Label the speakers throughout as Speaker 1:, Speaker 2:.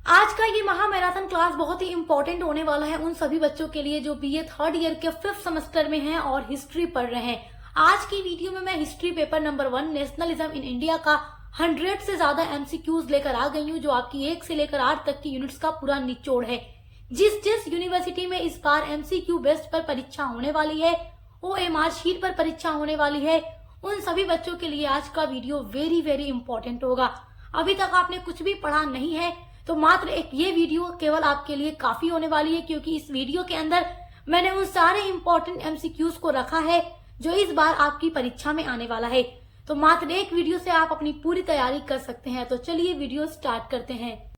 Speaker 1: आज का ये महा मैराथन क्लास बहुत ही इंपॉर्टेंट होने वाला है उन सभी बच्चों के लिए जो बीए थर्ड ईयर के 5th सेमेस्टर में हैं और हिस्ट्री पढ़ रहे हैं। आज की वीडियो में मैं history paper number 1 nationalism in India का 100 से ज्यादा एमसीक्यूज लेकर आ गई हूँ, जो आपकी 1 से लेकर 8 तक की यूनिट्स का पूरा निचोड़ है। जिस यूनिवर्सिटी में इस बार एमसीक्यू बेस्ड पर परीक्षा होने वाली है, ओएमआर शीट पर परीक्षा होने वाली है, उन सभी बच्चों के लिए आज का वीडियो वेरी इंपॉर्टेंट होगा। अभी तक आपने कुछ भी पढ़ा नहीं है तो मात्र एक ये वीडियो केवल आपके लिए काफी होने वाली है, क्योंकि इस वीडियो के अंदर मैंने उन सारे इंपॉर्टेंट एमसीक्यूज को रखा है जो इस बार आपकी परीक्षा में आने वाला है। तो मात्र एक वीडियो से आप अपनी पूरी तैयारी कर सकते हैं। तो चलिए वीडियो स्टार्ट करते हैं।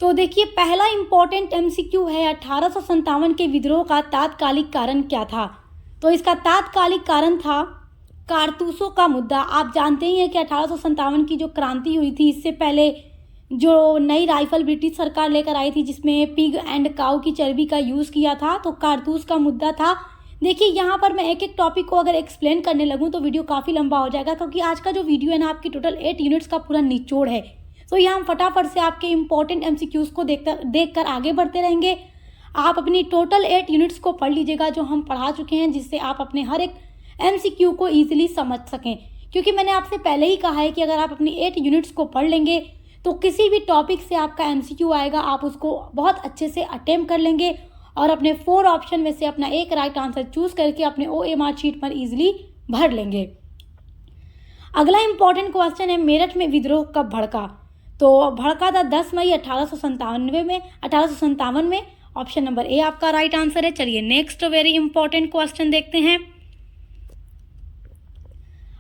Speaker 1: तो देखिए, पहला इंपॉर्टेंट एमसीक्यू है 1857 के विद्रोह का तात्कालिक कारण क्या था। तो इसका तात्कालिक कारण था कारतूसों का मुद्दा। आप जानते ही हैं कि 1857 की जो क्रांति हुई थी, इससे पहले जो नई राइफल ब्रिटिश सरकार लेकर आई थी जिसमें पिग एंड काऊ की चर्बी का यूज़ किया था, तो कारतूस का मुद्दा था। देखिए, यहाँ पर मैं एक एक टॉपिक को अगर एक्सप्लेन करने लगूँ तो वीडियो काफ़ी लंबा हो जाएगा, क्योंकि आज का जो वीडियो है ना, आपकी टोटल 8 यूनिट्स का पूरा निचोड़ है। तो यहाँ हम फटाफट से आपके इंपॉर्टेंट एमसीक्यूज को देखकर आगे बढ़ते रहेंगे। आप अपनी टोटल 8 यूनिट्स को पढ़ लीजिएगा जो हम पढ़ा चुके हैं, जिससे आप अपने हर एक एमसीक्यू को ईजिली समझ सकें। क्योंकि मैंने आपसे पहले ही कहा है कि अगर आप अपनी 8 यूनिट्स को पढ़ लेंगे तो किसी भी टॉपिक से आपका एमसीक्यू आएगा, आप उसको बहुत अच्छे से अटेम्प्ट कर लेंगे और अपने 4 ऑप्शन में से अपना एक राइट आंसर चूज करके अपने ओएमआर शीट पर इजीली भर लेंगे। अगला इंपॉर्टेंट क्वेश्चन है, मेरठ में विद्रोह कब भड़का। तो भड़का था 10 मई 1857 में। ऑप्शन नंबर ए आपका राइट आंसर है। चलिए नेक्स्ट वेरी इंपॉर्टेंट क्वेश्चन देखते हैं।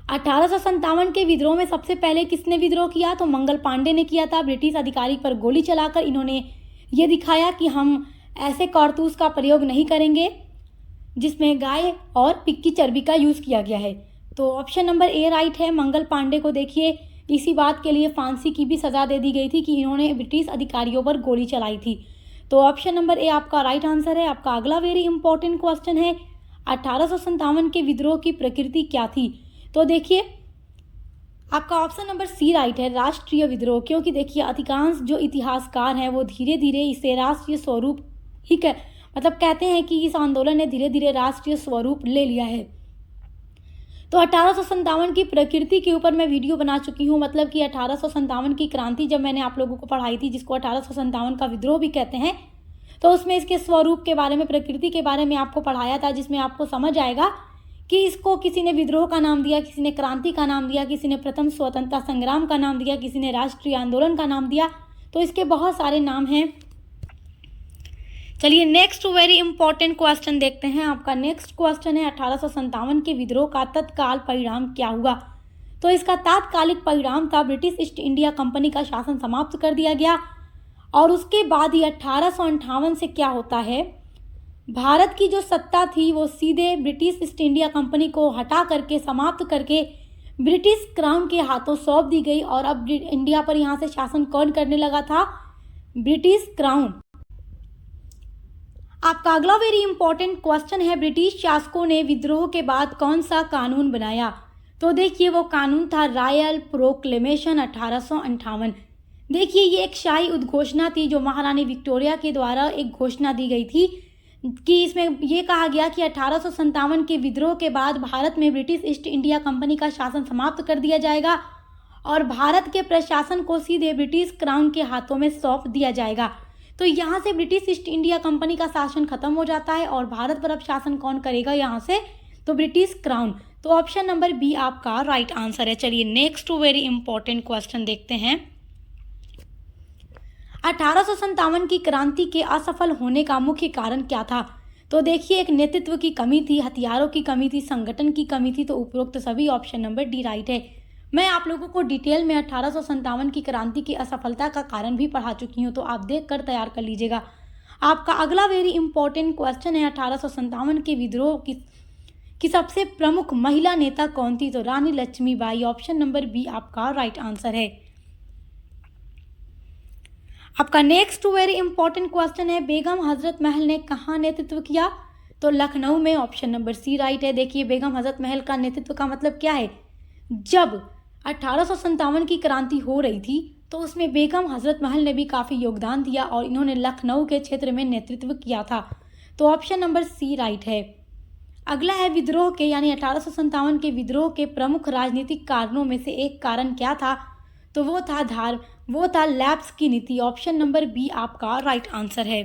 Speaker 1: 1857 के विद्रोह में सबसे पहले किसने विद्रोह किया। तो मंगल पांडे ने किया था। ब्रिटिश अधिकारी पर गोली चलाकर इन्होंने ये दिखाया कि हम ऐसे कारतूस का प्रयोग नहीं करेंगे जिसमें गाय और पिग की चर्बी का यूज़ किया गया है। तो ऑप्शन नंबर ए राइट है। मंगल पांडे को देखिए, इसी बात के लिए फांसी की भी सज़ा दे दी गई थी कि इन्होंने ब्रिटिश अधिकारियों पर गोली चलाई थी। तो ऑप्शन नंबर ए आपका राइट आंसर है। आपका अगला वेरी इंपॉर्टेंट क्वेश्चन है, 1857 के विद्रोह की प्रकृति क्या थी। तो देखिए, आपका ऑप्शन नंबर सी राइट है, राष्ट्रीय विद्रोह। क्योंकि देखिए, अधिकांश जो इतिहासकार हैं वो धीरे धीरे इसे राष्ट्रीय स्वरूप ही कहते हैं कि इस आंदोलन ने धीरे धीरे राष्ट्रीय स्वरूप ले लिया है। तो 1857 की प्रकृति के ऊपर मैं वीडियो बना चुकी हूँ। मतलब कि 1857 की क्रांति जब मैंने आप लोगों को पढ़ाई थी, जिसको 1857 का विद्रोह भी कहते हैं, तो उसमें इसके स्वरूप के बारे में, प्रकृति के बारे में आपको पढ़ाया था, जिसमें आपको समझ आएगा कि इसको किसी ने विद्रोह का नाम दिया, किसी ने क्रांति का नाम दिया, किसी ने प्रथम स्वतंत्रता संग्राम का नाम दिया, किसी ने राष्ट्रीय आंदोलन का नाम दिया। तो इसके बहुत सारे नाम हैं। चलिए नेक्स्ट वेरी इंपॉर्टेंट क्वेश्चन देखते हैं। आपका नेक्स्ट क्वेश्चन है, 1857 के विद्रोह का तत्काल परिणाम क्या हुआ। तो इसका तात्कालिक परिणाम था ब्रिटिश ईस्ट इंडिया कंपनी का शासन समाप्त कर दिया गया। और उसके बाद ही 1858 से क्या होता है, भारत की जो सत्ता थी वो सीधे ब्रिटिश ईस्ट इंडिया कंपनी को हटा करके, समाप्त करके ब्रिटिश क्राउन के हाथों सौंप दी गई। और अब इंडिया पर यहाँ से शासन कौन करने लगा था, ब्रिटिश क्राउन। आपका अगला वेरी इंपॉर्टेंट क्वेश्चन है, ब्रिटिश शासकों ने विद्रोह के बाद कौन सा कानून बनाया। तो देखिए, वो कानून था रॉयल प्रोक्लेमेशन 1858। देखिए, ये एक शाही उद्घोषणा थी जो महारानी विक्टोरिया के द्वारा एक घोषणा दी गई थी कि इसमें यह कहा गया कि 1857 के विद्रोह के बाद भारत में ब्रिटिश ईस्ट इंडिया कंपनी का शासन समाप्त कर दिया जाएगा और भारत के प्रशासन को सीधे ब्रिटिश क्राउन के हाथों में सौंप दिया जाएगा। तो यहाँ से ब्रिटिश ईस्ट इंडिया कंपनी का शासन खत्म हो जाता है और भारत पर अब शासन कौन करेगा यहाँ से, तो ब्रिटिश क्राउन। तो ऑप्शन नंबर बी आपका राइट आंसर है। चलिए नेक्स्ट वेरी इंपॉर्टेंट क्वेश्चन देखते हैं। 1857 की क्रांति के असफल होने का मुख्य कारण क्या था। तो देखिए, एक नेतृत्व की कमी थी, हथियारों की कमी थी, संगठन की कमी थी। तो उपरोक्त सभी ऑप्शन नंबर डी राइट है। मैं आप लोगों को डिटेल में 1857 की क्रांति की असफलता का कारण भी पढ़ा चुकी हूँ, तो आप देख कर तैयार कर लीजिएगा। आपका अगला वेरी इंपॉर्टेंट क्वेश्चन है, 1857 के विद्रोह की सबसे प्रमुख महिला नेता कौन थी। तो रानी लक्ष्मीबाई। ऑप्शन नंबर बी आपका राइट आंसर है। आपका नेक्स्ट वेरी इंपॉर्टेंट क्वेश्चन है, बेगम हजरत महल ने कहाँ नेतृत्व किया। तो लखनऊ में। ऑप्शन नंबर सी राइट है। देखिए, बेगम हजरत महल का नेतृत्व का मतलब क्या है, जब 1857 की क्रांति हो रही थी तो उसमें बेगम हजरत महल ने भी काफ़ी योगदान दिया और इन्होंने लखनऊ के क्षेत्र में नेतृत्व किया था। तो ऑप्शन नंबर सी राइट है। अगला है विद्रोह के यानी 1857 के विद्रोह के प्रमुख राजनीतिक कारणों में से एक कारण क्या था? तो वो था लैप्स की नीति। ऑप्शन नंबर बी आपका राइट आंसर है।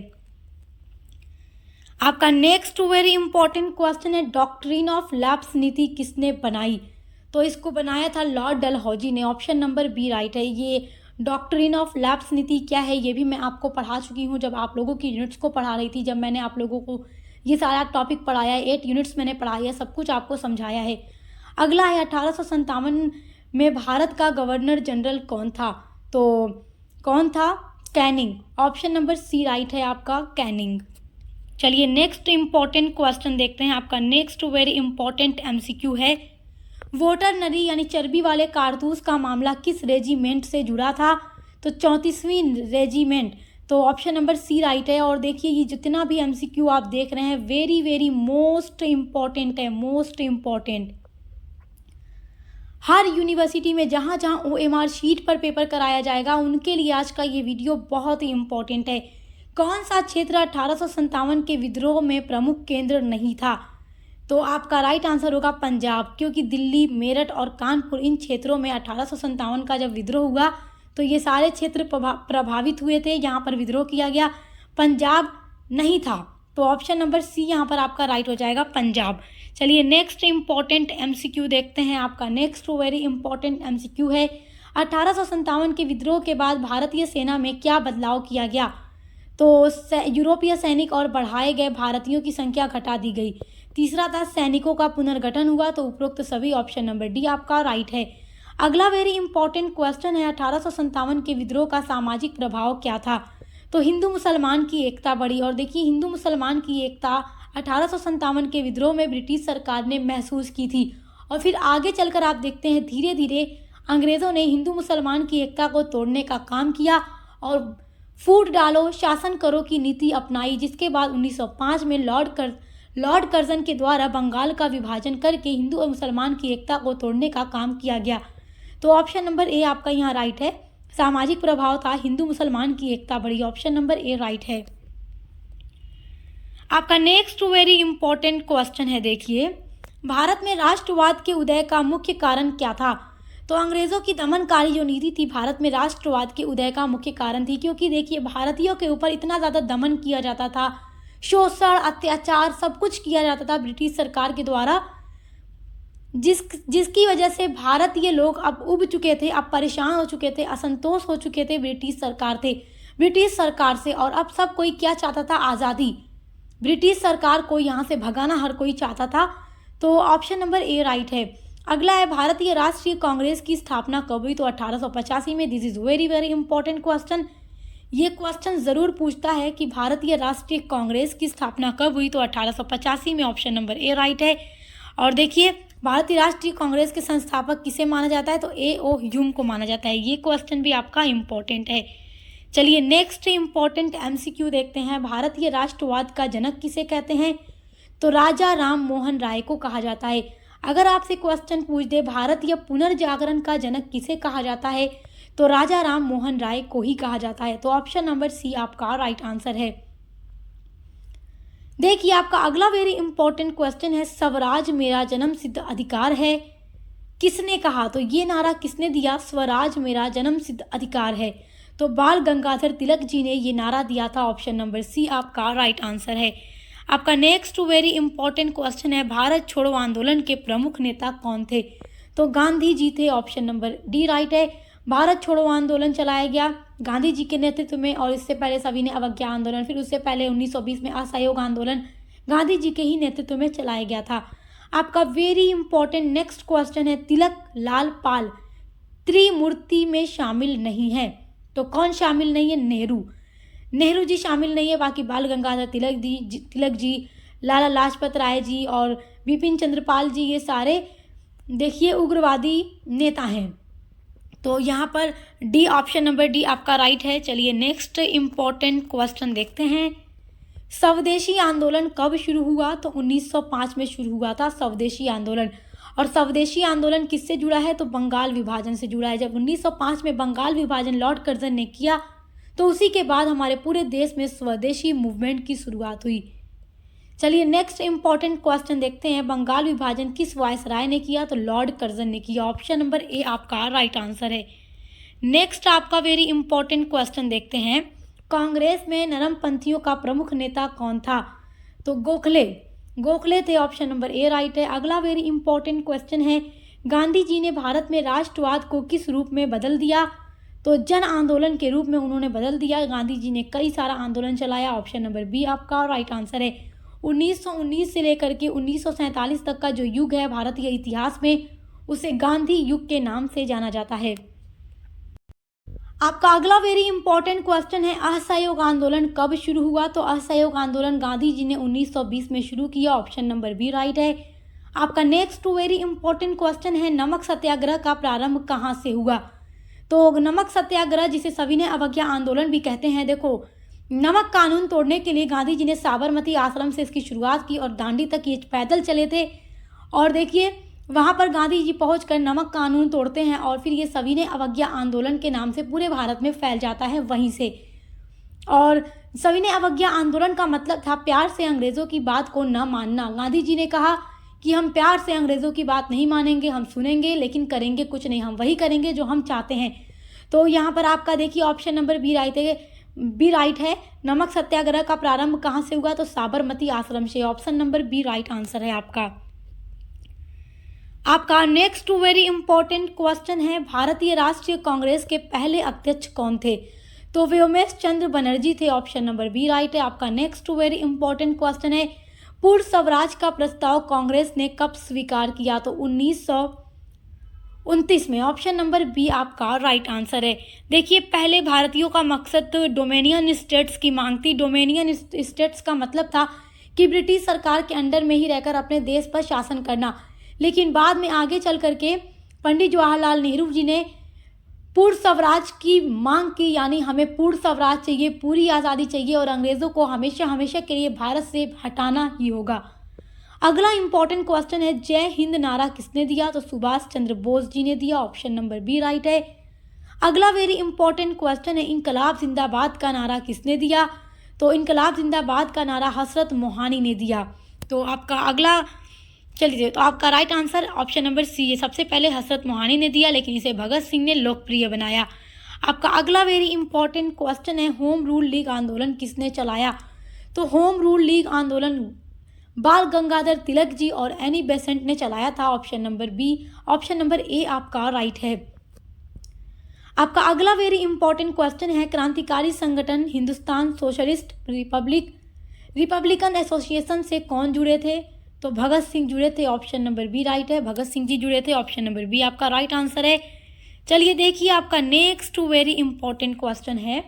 Speaker 1: आपका नेक्स्ट वेरी इंपॉर्टेंट क्वेश्चन है, डॉक्ट्रिन ऑफ लैप्स नीति किसने बनाई? तो इसको बनाया था लॉर्ड डलहौजी ने। ऑप्शन नंबर बी राइट है। ये डॉक्ट्रिन ऑफ लैप्स नीति क्या है ये भी मैं आपको पढ़ा चुकी हूँ जब आप लोगों की यूनिट्स को पढ़ा रही थी। जब मैंने आप लोगों को ये सारा टॉपिक पढ़ाया है, 8 यूनिट्स मैंने पढ़ाया है, सब कुछ आपको समझाया है। अगला है 1857 में भारत का गवर्नर जनरल कौन था? तो कौन था? Canning. Option number C right है आपका, कैनिंग। चलिए नेक्स्ट इंपॉर्टेंट क्वेश्चन देखते हैं। आपका नेक्स्ट वेरी इंपॉर्टेंट एमसीक्यू है, वोटर नरी यानी चर्बी वाले कारतूस का मामला किस रेजिमेंट से जुड़ा था? तो 34वीं रेजिमेंट। तो ऑप्शन नंबर सी राइट है। और देखिए ये जितना भी एमसीक्यू आप देख रहे हैं वेरी वेरी मोस्ट इम्पॉर्टेंट है, मोस्ट इम्पॉर्टेंट। हर यूनिवर्सिटी में जहाँ जहाँ OMR शीट पर पेपर कराया जाएगा उनके लिए आज का ये वीडियो बहुत ही इम्पॉर्टेंट है। कौन सा क्षेत्र 1857 के विद्रोह में प्रमुख केंद्र नहीं था? तो आपका राइट आंसर होगा पंजाब, क्योंकि दिल्ली, मेरठ और कानपुर इन क्षेत्रों में 1857 का जब विद्रोह हुआ तो ये सारे क्षेत्र प्रभावित हुए थे, यहाँ पर विद्रोह किया गया। पंजाब नहीं था, तो ऑप्शन नंबर सी यहाँ पर आपका राइट हो जाएगा, पंजाब। चलिए नेक्स्ट इम्पॉर्टेंट एमसीक्यू देखते हैं। आपका नेक्स्ट वेरी इंपॉर्टेंट एमसीक्यू है, 1857 के विद्रोह के बाद भारतीय सेना में क्या बदलाव किया गया? तो यूरोपीय सैनिक और बढ़ाए गए भारतीयों की संख्या घटा दी गई। तीसरा था सैनिकों का पुनर्गठन हुआ। तो उपरोक्त सभी ऑप्शन नंबर डी आपका राइट है। अगला वेरी इंपॉर्टेंट क्वेश्चन है, 1857 के विद्रोह का सामाजिक प्रभाव क्या था? तो हिंदू मुसलमान की एकता बढ़ी। और देखिए हिंदू मुसलमान की एकता 1857 के विद्रोह में ब्रिटिश सरकार ने महसूस की थी। और फिर आगे चलकर आप देखते हैं धीरे धीरे अंग्रेज़ों ने हिंदू मुसलमान की एकता को तोड़ने का काम किया और फूट डालो शासन करो की नीति अपनाई, जिसके बाद 1905 में लॉर्ड कर्जन के द्वारा बंगाल का विभाजन करके हिंदू और मुसलमान की एकता को तोड़ने का काम किया गया। तो ऑप्शन नंबर ए आपका यहाँ राइट है। सामाजिक प्रभाव था हिंदू मुसलमान की एकता बढ़ी। ऑप्शन नंबर ए राइट है। आपका नेक्स्ट वेरी इंपॉर्टेंट क्वेश्चन है, देखिए भारत में राष्ट्रवाद के उदय का मुख्य कारण क्या था? तो अंग्रेज़ों की दमनकारी जो नीति थी भारत में राष्ट्रवाद के उदय का मुख्य कारण थी, क्योंकि देखिए भारतीयों के ऊपर इतना ज़्यादा दमन किया जाता था, शोषण अत्याचार सब कुछ किया जाता था ब्रिटिश सरकार के द्वारा, जिसकी वजह से भारतीय लोग अब उब चुके थे, अब परेशान हो चुके थे, असंतोष हो चुके थे ब्रिटिश सरकार से। और अब सब कोई क्या चाहता था? आज़ादी। ब्रिटिश सरकार को यहाँ से भगाना हर कोई चाहता था। तो ऑप्शन नंबर ए राइट है। अगला है भारतीय राष्ट्रीय कांग्रेस की स्थापना कब हुई? तो 1885 में। This is very very important question. ये क्वेश्चन ज़रूर पूछता है कि भारतीय राष्ट्रीय कांग्रेस की स्थापना कब हुई? तो 1885 में। ऑप्शन नंबर ए राइट है। और देखिए भारतीय राष्ट्रीय कांग्रेस के संस्थापक किसे माना जाता है? तो A.O. ह्यूम को माना जाता है। ये क्वेश्चन भी आपका इम्पोर्टेंट है। चलिए नेक्स्ट इम्पॉर्टेंट एमसीक्यू देखते हैं, भारतीय राष्ट्रवाद का जनक किसे कहते हैं? तो राजा राम मोहन राय को कहा जाता है। अगर आपसे क्वेश्चन पूछ दे भारतीय पुनर्जागरण का जनक किसे कहा जाता है? तो राजा राम मोहन राय को ही कहा जाता है। तो ऑप्शन नंबर सी आपका राइट आंसर है। देखिए आपका अगला वेरी इंपॉर्टेंट क्वेश्चन है, स्वराज मेरा जन्म सिद्ध अधिकार है किसने कहा? तो ये नारा किसने दिया? स्वराज मेरा जन्म सिद्ध अधिकार है। तो बाल गंगाधर तिलक जी ने ये नारा दिया था। ऑप्शन नंबर सी आपका राइट आंसर है। आपका नेक्स्ट वेरी इंपॉर्टेंट क्वेश्चन है, भारत छोड़ो आंदोलन के प्रमुख नेता कौन थे? तो गांधी जी थे। ऑप्शन नंबर डी राइट है। भारत छोड़ो आंदोलन चलाया गया गांधी जी के नेतृत्व में, और इससे पहले सभी ने अवज्ञा आंदोलन, फिर उससे पहले 1920 में असहयोग आंदोलन गांधी जी के ही नेतृत्व में चलाया गया था। आपका वेरी इंपॉर्टेंट नेक्स्ट क्वेश्चन है, तिलक लाल पाल त्रिमूर्ति में शामिल नहीं है। तो कौन शामिल नहीं है? नेहरू जी शामिल नहीं है, बाकी बाल गंगाधर तिलक जी, लाला लाजपत राय जी और बिपिन चंद्रपाल जी, ये सारे देखिए उग्रवादी नेता हैं। तो यहाँ पर डी ऑप्शन नंबर डी आपका राइट है। चलिए नेक्स्ट इम्पॉर्टेंट क्वेश्चन देखते हैं, स्वदेशी आंदोलन कब शुरू हुआ? तो 1905 में शुरू हुआ था स्वदेशी आंदोलन। और स्वदेशी आंदोलन किससे जुड़ा है, तो बंगाल विभाजन से जुड़ा है। जब 1905 में बंगाल विभाजन लॉर्ड कर्जन ने किया तो उसी के बाद हमारे पूरे देश में स्वदेशी मूवमेंट की शुरुआत हुई। चलिए नेक्स्ट इंपॉर्टेंट क्वेश्चन देखते हैं, बंगाल विभाजन किस वायसराय ने किया, तो लॉर्ड कर्जन ने किया। ऑप्शन नंबर ए आपका राइट आंसर है। नेक्स्ट आपका वेरी इंपॉर्टेंट क्वेश्चन देखते हैं, कांग्रेस में नरमपंथियों का प्रमुख नेता कौन था, तो गोखले थे। ऑप्शन नंबर ए राइट है। अगला वेरी इंपॉर्टेंट क्वेश्चन है, गांधी जी ने भारत में राष्ट्रवाद को किस रूप में बदल दिया, तो जन आंदोलन के रूप में उन्होंने बदल दिया। गांधी जी ने कई सारा आंदोलन चलाया। ऑप्शन नंबर बी आपका राइट आंसर है। 1919 से लेकर के 1947 तक का जो युग है भारतीय इतिहास में, उसे गांधी युग के नाम से जाना जाता है। आपका अगला वेरी इंपॉर्टेंट क्वेश्चन है, असहयोग आंदोलन कब शुरू हुआ, तो असहयोग आंदोलन गांधी जी ने 1920 में शुरू किया। ऑप्शन नंबर बी राइट है। आपका नेक्स्ट वेरी इंपॉर्टेंट क्वेश्चन है, नमक सत्याग्रह का प्रारंभ कहाँ से हुआ, तो नमक सत्याग्रह जिसे सविनय अवज्ञा आंदोलन भी कहते हैं। देखो, नमक कानून तोड़ने के लिए गांधी जी ने साबरमती आश्रम से इसकी शुरुआत की और दांडी तक ये पैदल चले थे। और देखिए वहाँ पर गांधी जी पहुंचकर नमक कानून तोड़ते हैं और फिर ये सविनय अवज्ञा आंदोलन के नाम से पूरे भारत में फैल जाता है वहीं से। और सविनय अवज्ञा आंदोलन का मतलब था प्यार से अंग्रेज़ों की बात को न मानना। गांधी जी ने कहा कि हम प्यार से अंग्रेज़ों की बात नहीं मानेंगे, हम सुनेंगे लेकिन करेंगे कुछ नहीं, हम वही करेंगे जो हम चाहते हैं। तो यहाँ पर आपका देखिए ऑप्शन नंबर बी राइट है। नमक सत्याग्रह का प्रारंभ कहाँ से हुआ, तो साबरमती आश्रम से। Option number B right answer है आपका नेक्स्ट वेरी इंपॉर्टेंट क्वेश्चन है, भारतीय राष्ट्रीय कांग्रेस के पहले अध्यक्ष कौन थे, तो व्योमेश चंद्र बनर्जी थे। ऑप्शन नंबर बी राइट है। आपका नेक्स्ट वेरी इंपॉर्टेंट क्वेश्चन है, पूर्ण स्वराज का प्रस्ताव कांग्रेस ने कब स्वीकार किया, तो 1929 में। ऑप्शन नंबर बी आपका राइट आंसर है। देखिए पहले भारतीयों का मकसद डोमिनियन स्टेट्स की मांग थी। डोमिनियन स्टेट्स का मतलब था कि ब्रिटिश सरकार के अंडर में ही रहकर अपने देश पर शासन करना, लेकिन बाद में आगे चल करके पंडित जवाहरलाल नेहरू जी ने पूर्ण स्वराज की मांग की, यानी हमें पूर्ण स्वराज चाहिए, पूरी आज़ादी चाहिए और अंग्रेज़ों को हमेशा हमेशा के लिए भारत से हटाना ही होगा। अगला इंपॉर्टेंट क्वेश्चन है, जय हिंद नारा किसने दिया, तो सुभाष चंद्र बोस जी ने दिया। ऑप्शन नंबर बी राइट है। अगला वेरी इंपॉर्टेंट क्वेश्चन है, इनकलाब जिंदाबाद का नारा किसने दिया, तो इनकलाब जिंदाबाद का नारा हजरत मोहानी ने दिया। तो आपका अगला चलिए, तो आपका right answer option number C है। सबसे पहले हजरत मोहानी ने दिया, लेकिन इसे भगत सिंह ने लोकप्रिय बनाया। आपका अगला वेरी इंपॉर्टेंट क्वेश्चन है, होम रूल लीग आंदोलन किसने चलाया, तो होम रूल लीग आंदोलन बाल गंगाधर तिलक जी और एनी बेसेंट ने चलाया था। ऑप्शन नंबर ए आपका राइट है। आपका अगला वेरी इंपॉर्टेंट क्वेश्चन है, क्रांतिकारी संगठन हिंदुस्तान सोशलिस्ट रिपब्लिकन एसोसिएशन से कौन जुड़े थे, तो भगत सिंह जुड़े थे। ऑप्शन नंबर बी राइट है, भगत सिंह जी जुड़े थे। ऑप्शन नंबर बी आपका राइट आंसर है। चलिए देखिए आपका नेक्स्ट वेरी इंपॉर्टेंट क्वेश्चन है,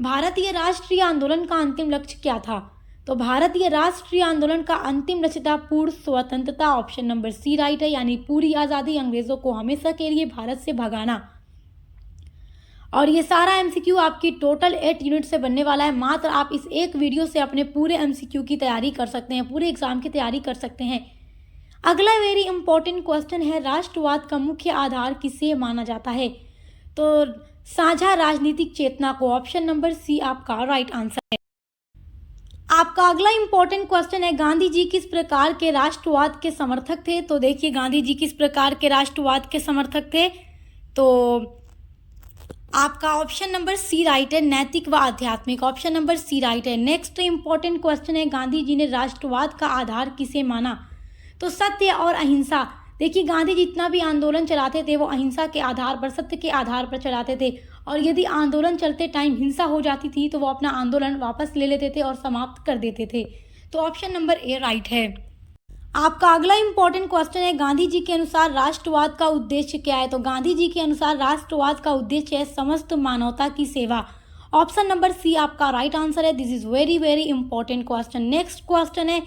Speaker 1: भारतीय राष्ट्रीय आंदोलन का अंतिम लक्ष्य क्या था, तो भारतीय राष्ट्रीय आंदोलन का अंतिम लक्ष्य था पूर्ण स्वतंत्रता। ऑप्शन नंबर सी राइट है, यानी पूरी आज़ादी, अंग्रेज़ों को हमेशा के लिए भारत से भगाना। और ये सारा एमसीक्यू आपकी टोटल 8 यूनिट से बनने वाला है। मात्र आप इस एक वीडियो से अपने पूरे एमसीक्यू की तैयारी कर सकते हैं, पूरे एग्जाम की तैयारी कर सकते हैं। अगला वेरी इंपॉर्टेंट क्वेश्चन है, राष्ट्रवाद का मुख्य आधार किसे माना जाता है, तो साझा राजनीतिक चेतना को। ऑप्शन नंबर सी आपका राइट आंसर है। आपका अगला इंपॉर्टेंट क्वेश्चन है, गांधी जी किस प्रकार के राष्ट्रवाद के समर्थक थे, तो देखिए गांधी जी किस प्रकार के राष्ट्रवाद के समर्थक थे, तो आपका ऑप्शन नंबर सी राइट है, नैतिक व आध्यात्मिक। ऑप्शन नंबर सी राइट है। नेक्स्ट इंपॉर्टेंट क्वेश्चन है, गांधी जी ने राष्ट्रवाद का आधार किसे माना, तो सत्य और अहिंसा। देखिए गांधी जी जितना भी आंदोलन चलाते थे वो अहिंसा के आधार पर, सत्य के आधार पर चलाते थे, और यदि आंदोलन चलते टाइम हिंसा हो जाती थी तो वो अपना आंदोलन वापस ले लेते थे और समाप्त कर देते थे। तो ऑप्शन नंबर ए राइट है। आपका अगला इंपॉर्टेंट क्वेश्चन है, गांधी जी के अनुसार राष्ट्रवाद का उद्देश्य क्या है, तो गांधी जी के अनुसार राष्ट्रवाद का उद्देश्य है समस्त मानवता की सेवा। ऑप्शन नंबर सी आपका राइट आंसर है। This is very very important question. Next question है,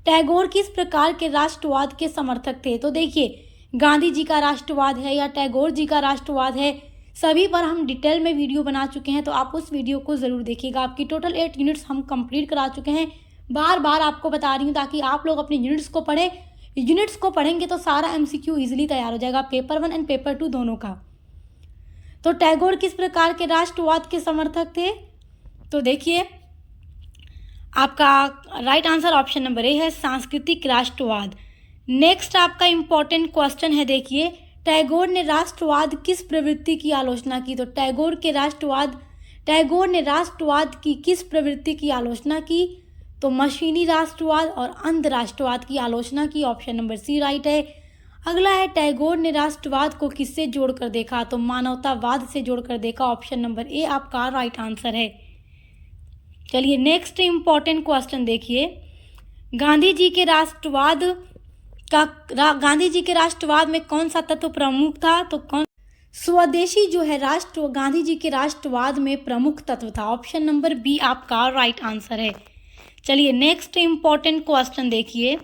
Speaker 1: टैगोर किस प्रकार के राष्ट्रवाद के समर्थक थे, तो देखिए गांधी जी का राष्ट्रवाद है या टैगोर जी का राष्ट्रवाद है, सभी पर हम डिटेल में वीडियो बना चुके हैं, तो आप उस वीडियो को ज़रूर देखिएगा। आपकी टोटल 8 यूनिट्स हम कंप्लीट करा चुके हैं, बार बार आपको बता रही हूँ ताकि आप लोग अपने यूनिट्स को पढ़ें, यूनिट्स को पढ़ेंगे तो सारा एमसीक्यू इजीली तैयार हो जाएगा, पेपर 1 एंड पेपर 2 दोनों का। तो टैगोर किस प्रकार के राष्ट्रवाद के समर्थक थे? तो देखिए आपका right answer option number A है, सांस्कृतिक राष्ट्रवाद। नेक्स्ट आपका इंपॉर्टेंट क्वेश्चन है, देखिए टैगोर ने राष्ट्रवाद किस प्रवृत्ति की आलोचना की? तो टैगोर ने राष्ट्रवाद की किस प्रवृत्ति की आलोचना की? तो मशीनी राष्ट्रवाद और अंध राष्ट्रवाद की आलोचना की, ऑप्शन नंबर सी राइट है। अगला है, टैगोर ने राष्ट्रवाद को किससे जोड़कर देखा? तो मानवतावाद से जोड़कर देखा, ऑप्शन नंबर ए आपका राइट आंसर है। चलिए नेक्स्ट इंपॉर्टेंट क्वेश्चन देखिए, गांधी जी के राष्ट्रवाद में कौन सा तत्व प्रमुख था? तो स्वदेशी जो है गांधी जी के राष्ट्रवाद में प्रमुख तत्व था, ऑप्शन नंबर बी आपका राइट आंसर है। चलिए नेक्स्ट इंपॉर्टेंट क्वेश्चन देखिए,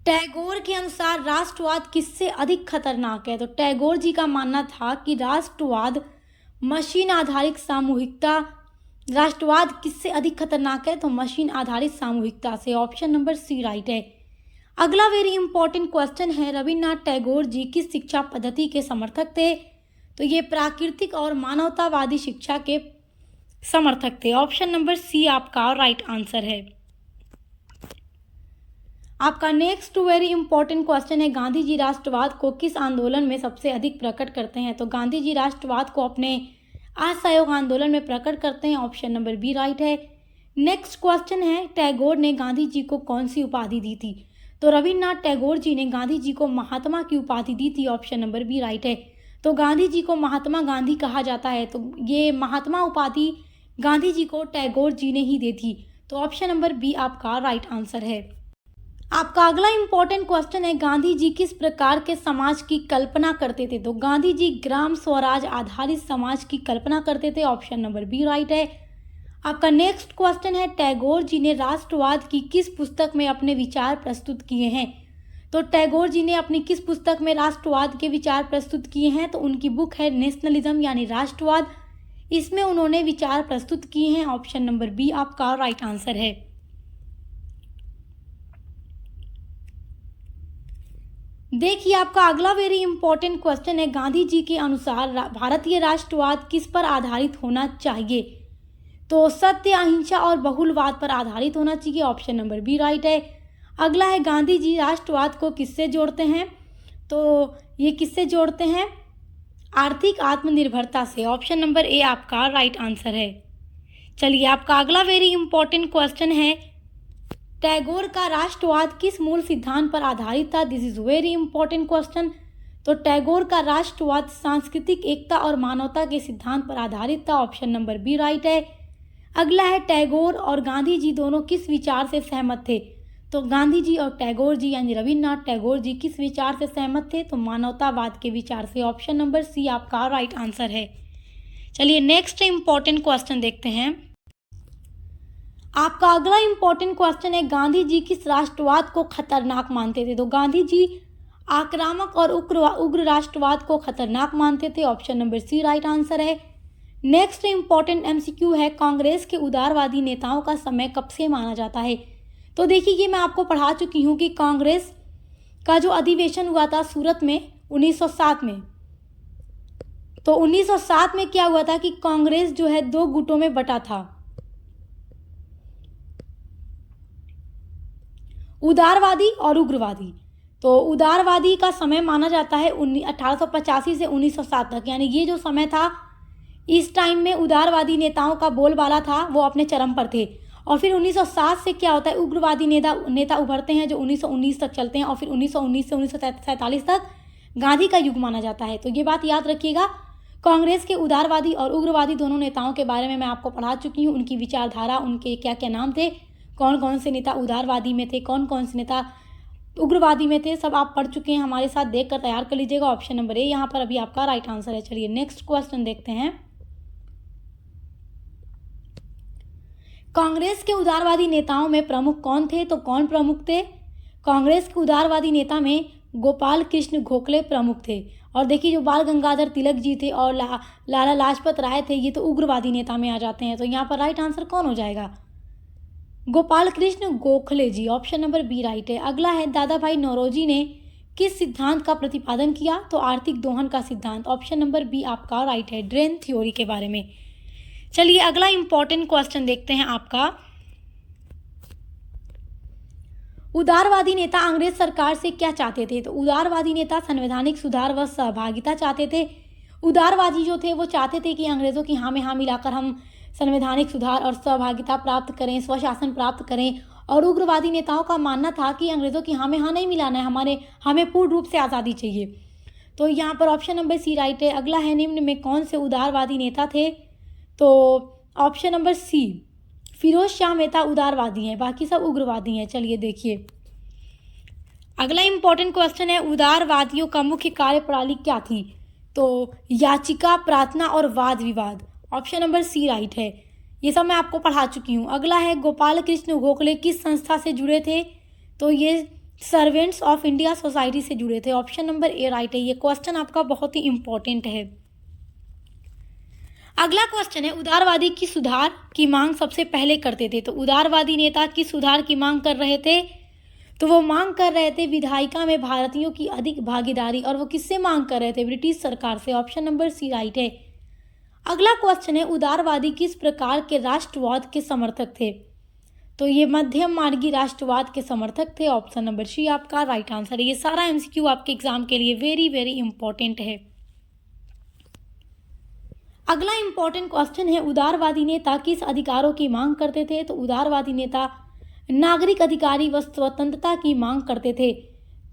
Speaker 1: टैगोर के अनुसार राष्ट्रवाद किससे अधिक खतरनाक है? तो टैगोर जी का मानना था कि राष्ट्रवाद किससे अधिक खतरनाक है? तो मशीन आधारित सामूहिकता से, ऑप्शन नंबर सी राइट है। अगला वेरी इंपॉर्टेंट क्वेश्चन है, रविन्द्रनाथ टैगोर जी किस शिक्षा पद्धति के समर्थक थे? तो ये प्राकृतिक और मानवतावादी शिक्षा के समर्थक थे, ऑप्शन नंबर सी आपका राइट आंसर है। आपका नेक्स्ट वेरी इंपॉर्टेंट क्वेश्चन है, गांधी जी राष्ट्रवाद को किस आंदोलन में सबसे अधिक प्रकट करते हैं? तो गांधी जी राष्ट्रवाद को अपने असहयोग आंदोलन में प्रकट करते हैं, ऑप्शन नंबर बी राइट है। नेक्स्ट क्वेश्चन है, टैगोर ने गांधी जी को कौन सी उपाधि दी थी? तो रविन्द्रनाथ टैगोर जी ने गांधी जी को महात्मा की उपाधि दी थी, ऑप्शन नंबर बी राइट है। तो गांधी जी को महात्मा गांधी कहा जाता है, तो ये महात्मा उपाधि गांधी जी को टैगोर जी ने ही दी थी, तो ऑप्शन नंबर बी आपका राइट आंसर है। आपका अगला इंपॉर्टेंट क्वेश्चन है, गांधी जी किस प्रकार के समाज की कल्पना करते थे? तो गांधी जी ग्राम स्वराज आधारित समाज की कल्पना करते थे, ऑप्शन नंबर बी राइट है। आपका नेक्स्ट क्वेश्चन है, टैगोर जी ने राष्ट्रवाद की किस पुस्तक में अपने विचार प्रस्तुत किए हैं? तो टैगोर जी ने अपनी किस पुस्तक में राष्ट्रवाद के विचार प्रस्तुत किए हैं? तो उनकी बुक है नेशनलिज्म यानी राष्ट्रवाद, इसमें उन्होंने विचार प्रस्तुत किए हैं, ऑप्शन नंबर बी आपका राइट आंसर है। देखिए आपका अगला वेरी इंपॉर्टेंट क्वेश्चन है, गांधी जी के अनुसार भारतीय राष्ट्रवाद किस पर आधारित होना चाहिए? तो सत्य, अहिंसा और बहुलवाद पर आधारित होना चाहिए, ऑप्शन नंबर बी राइट है। अगला है, गांधी जी राष्ट्रवाद को किससे जोड़ते हैं? तो ये किससे जोड़ते हैं? आर्थिक आत्मनिर्भरता से, ऑप्शन नंबर ए आपका राइट आंसर है। चलिए आपका अगला वेरी इंपॉर्टेंट क्वेश्चन है, टैगोर का राष्ट्रवाद किस मूल सिद्धांत पर आधारित था? This is very important question. तो टैगोर का राष्ट्रवाद सांस्कृतिक एकता और मानवता के सिद्धांत पर आधारित था, ऑप्शन नंबर बी राइट है। अगला है, टैगोर और गांधी जी दोनों किस विचार से सहमत थे? तो गांधी जी और टैगोर जी यानी रविन्द्रनाथ टैगोर जी किस विचार से सहमत थे? तो मानवतावाद के विचार से, ऑप्शन नंबर सी आपका राइट आंसर है। चलिए नेक्स्ट इंपॉर्टेंट क्वेश्चन देखते हैं। आपका अगला इंपॉर्टेंट क्वेश्चन है, गांधी जी किस राष्ट्रवाद को खतरनाक मानते थे? तो गांधी जी आक्रामक और उग्र राष्ट्रवाद को खतरनाक मानते थे, option number C right answer है। नेक्स्ट इंपॉर्टेंट एमसीक्यू है, कांग्रेस के उदारवादी नेताओं का समय कब से माना जाता है? तो देखिए ये मैं आपको पढ़ा चुकी हूँ कि कांग्रेस का जो अधिवेशन हुआ था सूरत में 1907 में, तो 1907 में क्या हुआ था कि कांग्रेस जो है 2 गुटों में बटा था, उदारवादी और उग्रवादी। तो उदारवादी का समय माना जाता है 1885 से 1907 तक, यानी ये जो समय था इस टाइम में उदारवादी नेताओं का बोलबाला था वो अपने चरम पर थे। और फिर 1907 से क्या होता है, उग्रवादी नेता उभरते हैं जो 1919 तक चलते हैं, और फिर 1919 से 1947 तक गांधी का युग माना जाता है। तो ये बात याद रखिएगा, कांग्रेस के उदारवादी और उग्रवादी दोनों नेताओं के बारे में मैं आपको पढ़ा चुकी हूँ, उनकी विचारधारा, उनके क्या क्या नाम थे, कौन कौन से नेता उदारवादी में थे, कौन कौन से नेता उग्रवादी में थे, सब आप पढ़ चुके हैं, हमारे साथ देख कर तैयार कर लीजिएगा। ऑप्शन नंबर ए यहाँ पर अभी आपका राइट आंसर है। चलिए नेक्स्ट क्वेश्चन देखते हैं। कांग्रेस के उदारवादी नेताओं में प्रमुख कौन थे? तो कौन प्रमुख थे? कांग्रेस के उदारवादी नेता में गोपाल कृष्ण गोखले प्रमुख थे। और देखिए जो बाल गंगाधर तिलक जी थे और लाला लाजपत राय थे, ये तो उग्रवादी नेता में आ जाते हैं। तो यहाँ पर राइट आंसर कौन हो जाएगा? गोपाल कृष्ण गोखले जी, ऑप्शन नंबर बी राइट है। अगला है दादा भाई नौरोजी ने किस सिद्धांत का प्रतिपादन किया? तो आर्थिक दोहन का सिद्धांत, ऑप्शन नंबर बी आपका राइट है, ड्रेन थ्योरी के बारे में। चलिए अगला इंपॉर्टेंट क्वेश्चन देखते हैं आपका। उदारवादी नेता अंग्रेज सरकार से क्या चाहते थे? तो उदारवादी नेता संवैधानिक सुधार व सहभागिता चाहते थे। उदारवादी जो थे वो चाहते थे कि अंग्रेजों की हाँ में हाँ मिलाकर हम संवैधानिक सुधार और सहभागिता प्राप्त करें, स्वशासन प्राप्त करें। और उग्रवादी नेताओं का मानना था कि अंग्रेजों की हाँ में हाँ नहीं मिलाना है, हमें पूर्ण रूप से आज़ादी चाहिए। तो यहाँ पर ऑप्शन नंबर सी राइट है। अगला है निम्न में कौन से उदारवादी नेता थे? तो option number C, Firoz Shah Mehta उदारवादी हैं, बाकी सब उग्रवादी हैं। चलिए देखिए अगला इंपॉर्टेंट क्वेश्चन है, उदारवादियों का मुख्य कार्यप्रणाली क्या थी? तो याचिका, प्रार्थना और वाद विवाद, ऑप्शन नंबर सी राइट है। ये सब मैं आपको पढ़ा चुकी हूँ। अगला है गोपाल कृष्ण गोखले किस संस्था से जुड़े थे? तो ये सर्वेंट्स ऑफ इंडिया सोसाइटी से जुड़े थे, ऑप्शन नंबर ए राइट है। ये क्वेश्चन आपका बहुत ही इंपॉर्टेंट है। अगला क्वेश्चन है, उदारवादी की सुधार की मांग सबसे पहले करते थे? तो उदारवादी नेता किस सुधार की मांग कर रहे थे? तो वो मांग कर रहे थे विधायिका में भारतीयों की अधिक भागीदारी। और वो किससे मांग कर रहे थे? ब्रिटिश सरकार से, ऑप्शन नंबर सी राइट है। अगला क्वेश्चन है, उदारवादी किस प्रकार के राष्ट्रवाद के समर्थक थे? तो ये मध्यम मार्गी राष्ट्रवाद के समर्थक थे, ऑप्शन नंबर सी आपका राइट आंसर है। ये सारा एमसीक्यू आपके एग्जाम के लिए वेरी वेरी इंपॉर्टेंट है। अगला इंपॉर्टेंट क्वेश्चन है, उदारवादी नेता किस अधिकारों की मांग करते थे? तो उदारवादी नेता नागरिक अधिकारी व स्वतंत्रता की मांग करते थे,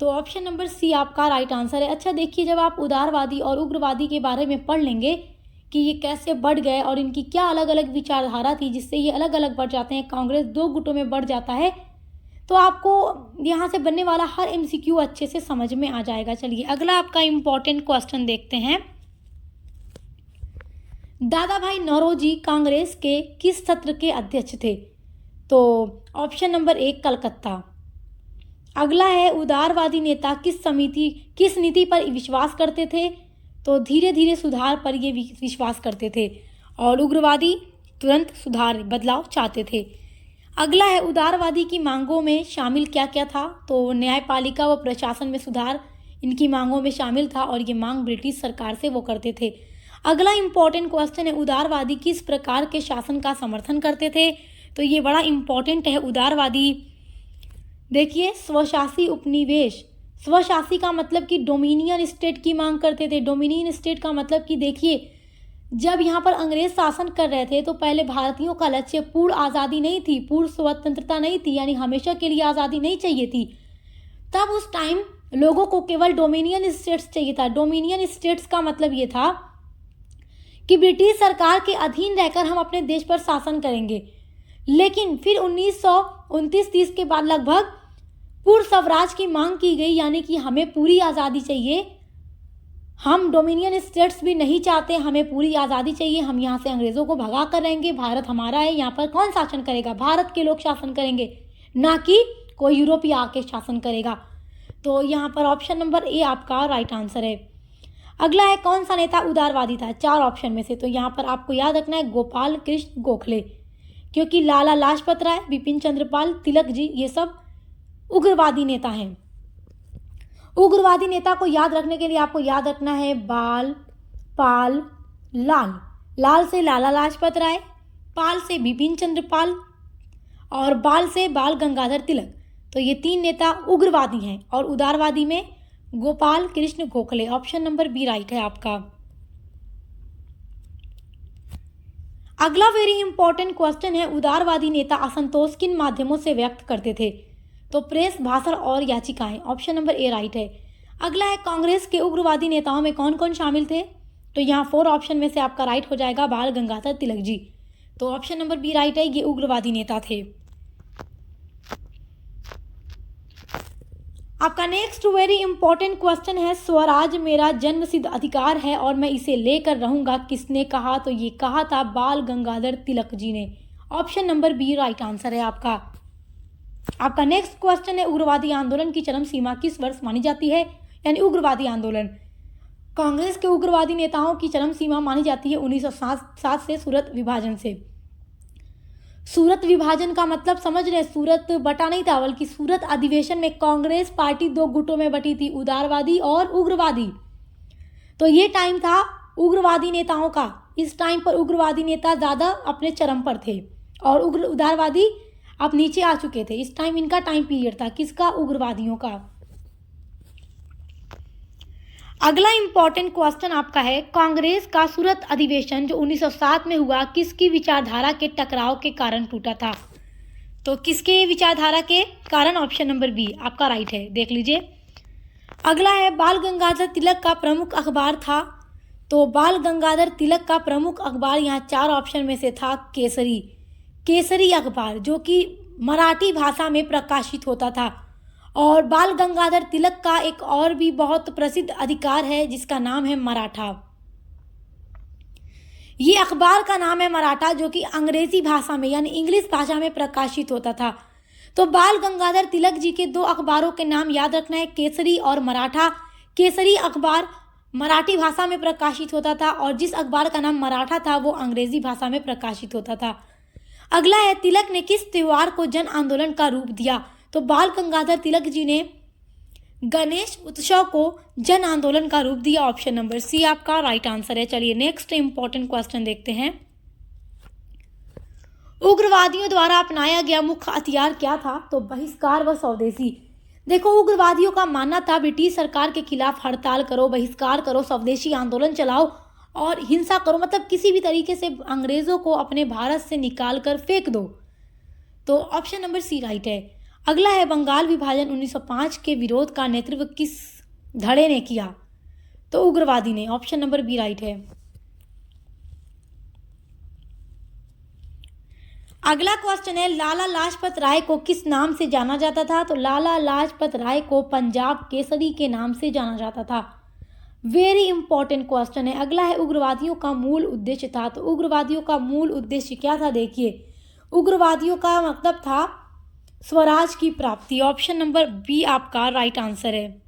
Speaker 1: तो ऑप्शन नंबर सी आपका राइट आंसर है। अच्छा देखिए, जब आप उदारवादी और उग्रवादी के बारे में पढ़ लेंगे कि ये कैसे बढ़ गए और इनकी क्या अलग अलग विचारधारा थी जिससे ये अलग अलग बढ़ जाते हैं, कांग्रेस दो गुटों में बढ़ जाता है, तो आपको यहाँ से बनने वाला हर एमसीक्यू अच्छे से समझ में आ जाएगा। चलिए अगला आपका इंपॉर्टेंट क्वेश्चन देखते हैं। दादा भाई नौरोजी कांग्रेस के किस सत्र के अध्यक्ष थे? तो ऑप्शन नंबर एक कलकत्ता। अगला है, उदारवादी नेता किस नीति पर विश्वास करते थे? तो धीरे धीरे सुधार पर ये विश्वास करते थे। और उग्रवादी तुरंत सुधार बदलाव चाहते थे। अगला है, उदारवादी की मांगों में शामिल क्या क्या था? तो न्यायपालिका व प्रशासन में सुधार इनकी मांगों में शामिल था और ये मांग ब्रिटिश सरकार से वो करते थे। अगला इंपॉर्टेंट क्वेश्चन है, उदारवादी किस प्रकार के शासन का समर्थन करते थे? तो ये बड़ा इंपॉर्टेंट है। उदारवादी देखिए स्वशासी उपनिवेश, स्वशासी का मतलब कि डोमिनियन स्टेट की मांग करते थे। डोमिनियन स्टेट का मतलब कि देखिए, जब यहाँ पर अंग्रेज शासन कर रहे थे तो पहले भारतीयों का लक्ष्य पूर्ण आज़ादी नहीं थी, पूर्ण स्वतंत्रता नहीं थी, यानी हमेशा के लिए आज़ादी नहीं चाहिए थी। तब उस टाइम लोगों को केवल डोमिनियन स्टेट्स चाहिए था। डोमिनियन स्टेट्स का मतलब ये था कि ब्रिटिश सरकार के अधीन रहकर हम अपने देश पर शासन करेंगे। लेकिन फिर 1929-30 के बाद लगभग पूर्ण स्वराज की मांग की गई, यानी कि हमें पूरी आज़ादी चाहिए, हम डोमिनियन स्टेट्स भी नहीं चाहते, हमें पूरी आज़ादी चाहिए, हम यहाँ से अंग्रेज़ों को भगा कर रहेंगे, भारत हमारा है, यहाँ पर कौन शासन करेगा? भारत के लोग शासन करेंगे, ना कि कोई यूरोपीय आके शासन करेगा। तो यहाँ पर ऑप्शन नंबर ए आपका राइट आंसर है। अगला है, कौन सा नेता उदारवादी था? 4 ऑप्शन में से। तो यहाँ पर आपको याद रखना है गोपाल कृष्ण गोखले, क्योंकि लाला लाजपत राय, बिपिन चंद्रपाल, तिलक जी ये सब उग्रवादी नेता हैं। उग्रवादी नेता को याद रखने के लिए आपको याद रखना है बाल, पाल, लाल। लाल से लाला लाजपत राय, पाल से बिपिन चंद्रपाल और बाल से बाल गंगाधर तिलक। तो ये 3 नेता उग्रवादी हैं और उदारवादी में Gopal Krishna Gokhale, option number B right है आपका। अगला वेरी इंपॉर्टेंट क्वेश्चन है, उदारवादी नेता असंतोष किन माध्यमों से व्यक्त करते थे? तो प्रेस, भाषण और याचिकाएं, ऑप्शन नंबर ए राइट है। अगला है, कांग्रेस के उग्रवादी नेताओं में कौन कौन शामिल थे? तो यहाँ 4 ऑप्शन में से आपका राइट हो जाएगा बाल गंगाधर तिलक जी। तो ऑप्शन नंबर बी राइट है, ये उग्रवादी नेता थे। आपका नेक्स्ट वेरी इंपॉर्टेंट क्वेश्चन है, स्वराज मेरा जन्मसिद्ध अधिकार है और मैं इसे लेकर रहूंगा, किसने कहा? तो ये कहा था बाल गंगाधर तिलक जी ने, option number B right answer है आपका। आपका नेक्स्ट क्वेश्चन है, उग्रवादी आंदोलन की चरम सीमा किस वर्ष मानी जाती है? यानी उग्रवादी आंदोलन, कांग्रेस के उग्रवादी नेताओं की चरम सीमा मानी जाती है 1907 से सूरत विभाजन से। सूरत विभाजन का मतलब समझ रहे, सूरत बटा नहीं था बल्कि सूरत अधिवेशन में कांग्रेस पार्टी दो गुटों में बटी थी, उदारवादी और उग्रवादी। तो ये टाइम था उग्रवादी नेताओं का। इस टाइम पर उग्रवादी नेता ज़्यादा अपने चरम पर थे और उदारवादी अब नीचे आ चुके थे। इस टाइम इनका टाइम पीरियड था किसका? उग्रवादियों का। अगला इंपॉर्टेंट क्वेश्चन आपका है, कांग्रेस का सूरत अधिवेशन जो 1907 में हुआ किसकी विचारधारा के टकराव के कारण टूटा था? तो किसके विचारधारा के कारण? ऑप्शन नंबर बी आपका राइट है, देख लीजिए। अगला है, बाल गंगाधर तिलक का प्रमुख अखबार था। तो बाल गंगाधर तिलक का प्रमुख अखबार यहाँ चार ऑप्शन में से था केसरी। केसरी अखबार जो कि मराठी भाषा में प्रकाशित होता था। और बाल गंगाधर तिलक का एक और भी बहुत प्रसिद्ध अधिकार है जिसका नाम है मराठा। ये अखबार का नाम है मराठा जो कि अंग्रेजी भाषा में यानी इंग्लिश भाषा में प्रकाशित होता था। तो बाल गंगाधर तिलक जी के दो अखबारों के नाम याद रखना है, केसरी और मराठा। केसरी अखबार मराठी भाषा में प्रकाशित होता था और जिस अखबार का नाम मराठा था वो अंग्रेजी भाषा में प्रकाशित होता था। अगला है, तिलक ने किस त्योहार को जन आंदोलन का रूप दिया? तो बाल गंगाधर तिलक जी ने गणेश उत्सव को जन आंदोलन का रूप दिया। ऑप्शन नंबर सी आपका राइट आंसर है। चलिए नेक्स्ट इंपॉर्टेंट क्वेश्चन देखते हैं। उग्रवादियों द्वारा अपनाया गया मुख्य हथियार क्या था? तो बहिष्कार व स्वदेशी। देखो, उग्रवादियों का मानना था ब्रिटिश सरकार के खिलाफ हड़ताल करो, बहिष्कार करो, स्वदेशी आंदोलन चलाओ और हिंसा करो, मतलब किसी भी तरीके से अंग्रेजों को अपने भारत से निकाल कर फेंक दो। तो ऑप्शन नंबर सी राइट है। अगला है, बंगाल विभाजन 1905 के विरोध का नेतृत्व किस धड़े ने किया? तो उग्रवादी ने। ऑप्शन नंबर बी राइट है। अगला क्वेश्चन है, लाला लाजपत राय को किस नाम से जाना जाता था? तो लाला लाजपत राय को पंजाब केसरी के नाम से जाना जाता था। वेरी इंपॉर्टेंट क्वेश्चन है। अगला है, उग्रवादियों का मूल उद्देश्य था। तो उग्रवादियों का मूल उद्देश्य क्या था? देखिए, उग्रवादियों का मतलब था स्वराज की प्राप्ति। ऑप्शन नंबर बी आपका राइट आंसर है।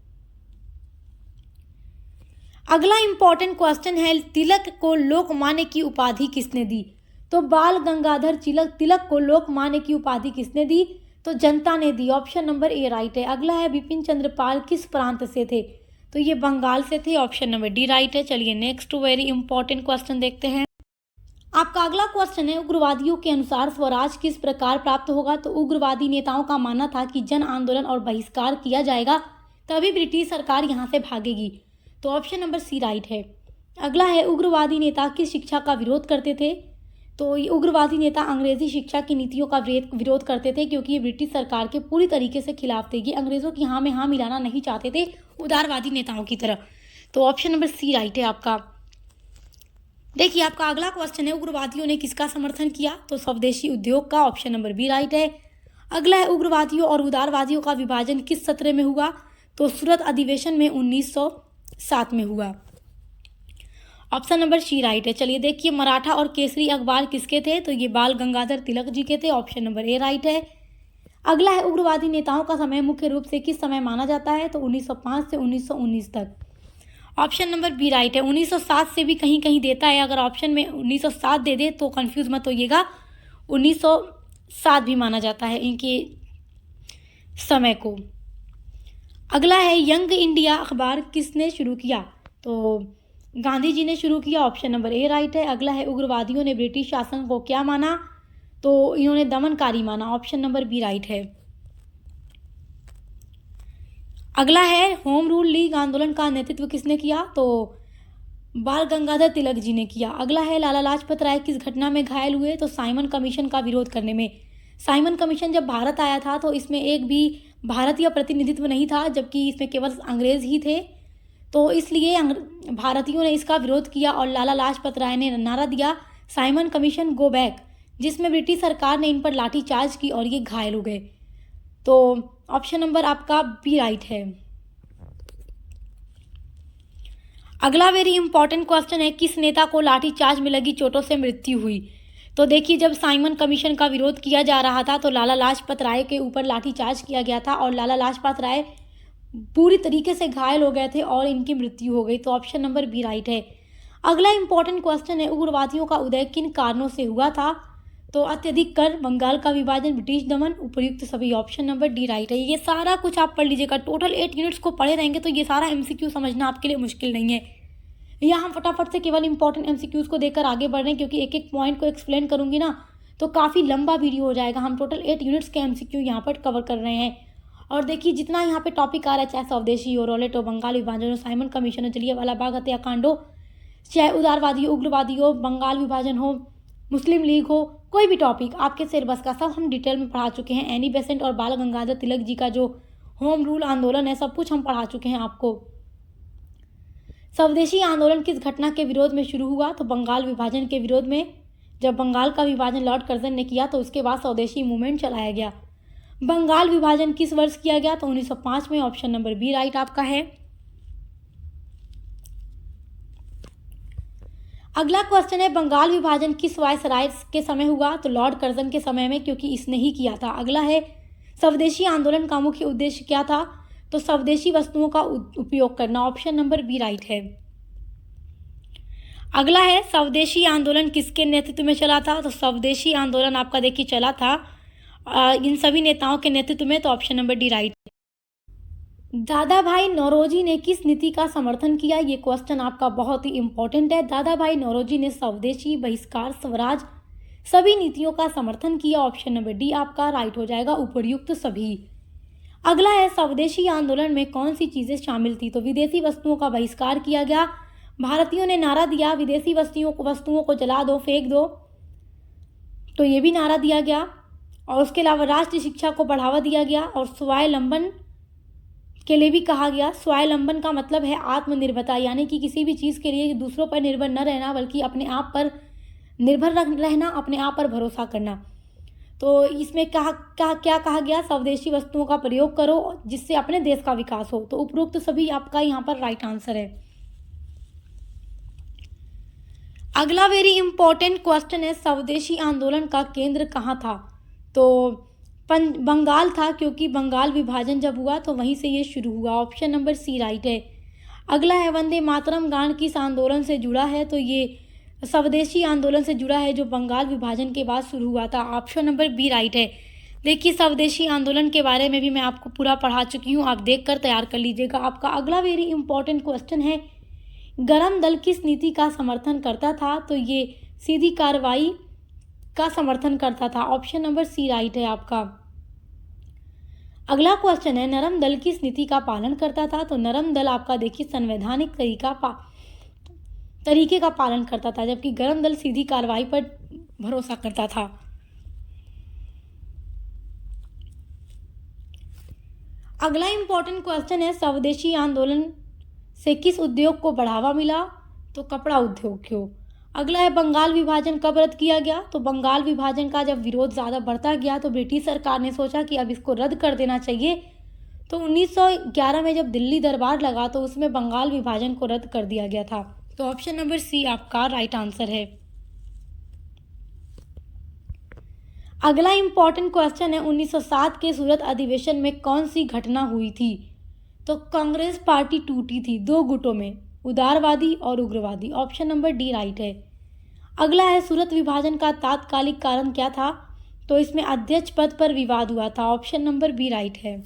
Speaker 1: अगला इंपॉर्टेंट क्वेश्चन है, तिलक को लोकमान्य की उपाधि किसने दी? तो बाल गंगाधर तिलक को लोकमान्य की उपाधि किसने दी? तो जनता ने दी। ऑप्शन नंबर ए राइट है। अगला है, बिपिन चंद्र पाल किस प्रांत से थे? तो ये बंगाल से थे। ऑप्शन नंबर डी राइट है। चलिए नेक्स्ट वेरी इंपॉर्टेंट क्वेश्चन देखते हैं। आपका अगला क्वेश्चन है, उग्रवादियों के अनुसार स्वराज किस प्रकार प्राप्त होगा? तो उग्रवादी नेताओं का मानना था कि जन आंदोलन और बहिष्कार किया जाएगा तभी ब्रिटिश सरकार यहाँ से भागेगी। तो ऑप्शन नंबर सी राइट है। अगला है, उग्रवादी नेता किस शिक्षा का विरोध करते थे? तो ये उग्रवादी नेता अंग्रेजी शिक्षा की नीतियों का विरोध करते थे क्योंकि ये ब्रिटिश सरकार के पूरी तरीके से खिलाफ थे। ये अंग्रेजों की हाँ में हाँ मिलाना नहीं चाहते थे उदारवादी नेताओं की तरह। तो ऑप्शन नंबर सी राइट है आपका। देखिए, आपका अगला क्वेश्चन है, उग्रवादियों ने किसका समर्थन किया? तो स्वदेशी उद्योग का। ऑप्शन नंबर बी राइट है। अगला है, उग्रवादियों और उदारवादियों का विभाजन किस सत्र में हुआ? तो सूरत अधिवेशन में 1907 में हुआ। ऑप्शन नंबर सी राइट है। चलिए देखिए, मराठा और केसरी अखबार किसके थे? तो ये बाल गंगाधर तिलक जी के थे। ऑप्शन नंबर ए राइट है। अगला है, उग्रवादी नेताओं का समय मुख्य रूप से किस समय माना जाता है? तो 1905 से 1919 तक। ऑप्शन नंबर बी राइट है। 1907 से भी कहीं कहीं देता है, अगर ऑप्शन में 1907 दे दे तो कंफ्यूज मत होइएगा, 1907 भी माना जाता है इनके समय को। अगला है, यंग इंडिया अखबार किसने शुरू किया? तो गांधी जी ने शुरू किया। ऑप्शन नंबर ए राइट है। अगला है, उग्रवादियों ने ब्रिटिश शासन को क्या माना? तो इन्होंने दमनकारी माना। ऑप्शन नंबर बी राइट है। अगला है, होम रूल लीग आंदोलन का नेतृत्व किसने किया? तो बाल गंगाधर तिलक जी ने किया। अगला है, लाला लाजपत राय किस घटना में घायल हुए? तो साइमन कमीशन का विरोध करने में। साइमन कमीशन जब भारत आया था तो इसमें एक भी भारतीय प्रतिनिधित्व नहीं था, जबकि इसमें केवल अंग्रेज ही थे, तो इसलिए भारतीयों ने इसका विरोध किया और लाला लाजपत राय ने नारा दिया, साइमन कमीशन गो बैक, जिसमें ब्रिटिश सरकार ने इन पर लाठीचार्ज की और ये घायल हो गए। तो ऑप्शन नंबर आपका बी राइट है। अगला वेरी इंपॉर्टेंट क्वेश्चन है, किस नेता को लाठीचार्ज में लगी चोटों से मृत्यु हुई? तो देखिए, जब साइमन कमीशन का विरोध किया जा रहा था तो लाला लाजपत राय के ऊपर लाठीचार्ज किया गया था और लाला लाजपत राय पूरी तरीके से घायल हो गए थे और इनकी मृत्यु हो गई। तो ऑप्शन नंबर बी राइट है। अगला इंपॉर्टेंट क्वेश्चन है, उग्रवादियों का उदय किन कारणों से हुआ था? तो अत्यधिक कर, बंगाल का विभाजन, ब्रिटिश दमन, उपर्युक्त सभी, ऑप्शन नंबर डी राइट है। ये सारा कुछ आप पढ़ लीजिएगा। टोटल 8 यूनिट्स को पढ़े रहेंगे तो ये सारा एमसीक्यू समझना आपके लिए मुश्किल नहीं है। यहाँ हम फटाफट से केवल इंपॉर्टेंट एमसीक्यूज को देकर आगे बढ़ रहे हैं, क्योंकि एक एक पॉइंट को एक्सप्लेन करूंगी ना तो काफ़ी लंबा वीडियो हो जाएगा। हम टोटल 8 यूनिट्स के एमसीक्यू यहाँ पर कवर कर रहे हैं। और देखिए जितना यहाँ पे टॉपिक आ रहा है, चाहे स्वदेशी हो, रॉलेट हो, बंगाल विभाजन हो, साइमन कमीशन हो, जलियांवाला बाग हत्याकांड हो, चाहे उदारवादी हो, उग्रवादी हो, बंगाल विभाजन हो, मुस्लिम लीग हो, कोई भी टॉपिक आपके सिलेबस का सब हम डिटेल में पढ़ा चुके हैं। एनी बेसेंट और बाल गंगाधर तिलक जी का जो होम रूल आंदोलन है, सब कुछ हम पढ़ा चुके हैं आपको। स्वदेशी आंदोलन किस घटना के विरोध में शुरू हुआ? तो बंगाल विभाजन के विरोध में। जब बंगाल का विभाजन लॉर्ड कर्जन ने किया तो उसके बाद स्वदेशी मूवमेंट चलाया गया। बंगाल विभाजन किस वर्ष किया गया? तो 1905 में, ऑप्शन नंबर बी राइट आपका है। अगला क्वेश्चन है, बंगाल विभाजन किस वायसराय के समय हुआ? तो लॉर्ड कर्जन के समय में, क्योंकि इसने ही किया था। अगला है, स्वदेशी आंदोलन का मुख्य उद्देश्य क्या था? तो स्वदेशी वस्तुओं का उपयोग करना, ऑप्शन नंबर बी राइट है। अगला है, स्वदेशी आंदोलन किसके नेतृत्व में चला था? तो स्वदेशी आंदोलन आपका देखिए चला था इन सभी नेताओं के नेतृत्व में, तो ऑप्शन नंबर डी राइट। दादा भाई नौरोजी ने किस नीति का समर्थन किया? ये क्वेश्चन आपका बहुत ही इंपॉर्टेंट है। दादा भाई नौरोजी ने स्वदेशी, बहिष्कार, स्वराज सभी नीतियों का समर्थन किया, ऑप्शन नंबर डी आपका राइट हो जाएगा, उपर्युक्त सभी। अगला है, स्वदेशी आंदोलन में कौन सी चीजें शामिल थी? तो विदेशी वस्तुओं का बहिष्कार किया गया। भारतीयों ने नारा दिया, विदेशी वस्तुओं को जला दो, फेंक दो, तो ये भी नारा दिया गया। और उसके अलावा राष्ट्रीय शिक्षा को बढ़ावा दिया गया और स्वावलंबन के लिए भी कहा गया। स्वावलंबन का मतलब है आत्मनिर्भरता, यानी कि किसी भी चीज़ के लिए दूसरों पर निर्भर न रहना, बल्कि अपने आप पर निर्भर रहना, अपने आप पर भरोसा करना। तो इसमें क्या कहा गया? स्वदेशी वस्तुओं का प्रयोग करो जिससे अपने देश का विकास हो। तो उपरोक्त सभी आपका यहाँ पर राइट आंसर है। अगला वेरी इंपॉर्टेंट क्वेश्चन है, स्वदेशी आंदोलन का केंद्र कहाँ था? तो बंगाल था, क्योंकि बंगाल विभाजन जब हुआ तो वहीं से ये शुरू हुआ, ऑप्शन नंबर सी राइट है। अगला है, वंदे मातरम गान किस आंदोलन से जुड़ा है? तो ये स्वदेशी आंदोलन से जुड़ा है जो बंगाल विभाजन के बाद शुरू हुआ था, ऑप्शन नंबर बी राइट है। देखिए स्वदेशी आंदोलन के बारे में भी मैं आपको पूरा पढ़ा चुकी हूँ, आप देख कर तैयार कर लीजिएगा। आपका अगला वेरी इंपॉर्टेंट क्वेश्चन है, गरम दल किस नीति का समर्थन करता था? तो ये सीधी कार्रवाई का समर्थन करता था, ऑप्शन नंबर सी राइट है आपका। अगला क्वेश्चन है, नरम दल किस नीति का पालन करता था? तो नरम दल आपका देखिए संवैधानिक तरीके का पालन करता था, जबकि गरम दल सीधी कार्रवाई पर भरोसा करता था। अगला इंपॉर्टेंट क्वेश्चन है, स्वदेशी आंदोलन से किस उद्योग को बढ़ावा मिला? तो कपड़ा उद्योग को। अगला है, बंगाल विभाजन कब रद्द किया गया? तो बंगाल विभाजन का जब विरोध ज़्यादा बढ़ता गया तो ब्रिटिश सरकार ने सोचा कि अब इसको रद्द कर देना चाहिए। तो 1911 में जब दिल्ली दरबार लगा तो उसमें बंगाल विभाजन को रद्द कर दिया गया था। तो ऑप्शन नंबर सी आपका राइट आंसर है। अगला इंपॉर्टेंट क्वेश्चन है, 1907 के सूरत अधिवेशन में कौन सी घटना हुई थी? तो कांग्रेस पार्टी टूटी थी दो गुटों में, उदारवादी और उग्रवादी, ऑप्शन नंबर डी राइट है। अगला है, सूरत विभाजन का तात्कालिक कारण क्या था? तो इसमें अध्यक्ष पद पर विवाद हुआ था, ऑप्शन नंबर बी राइट है।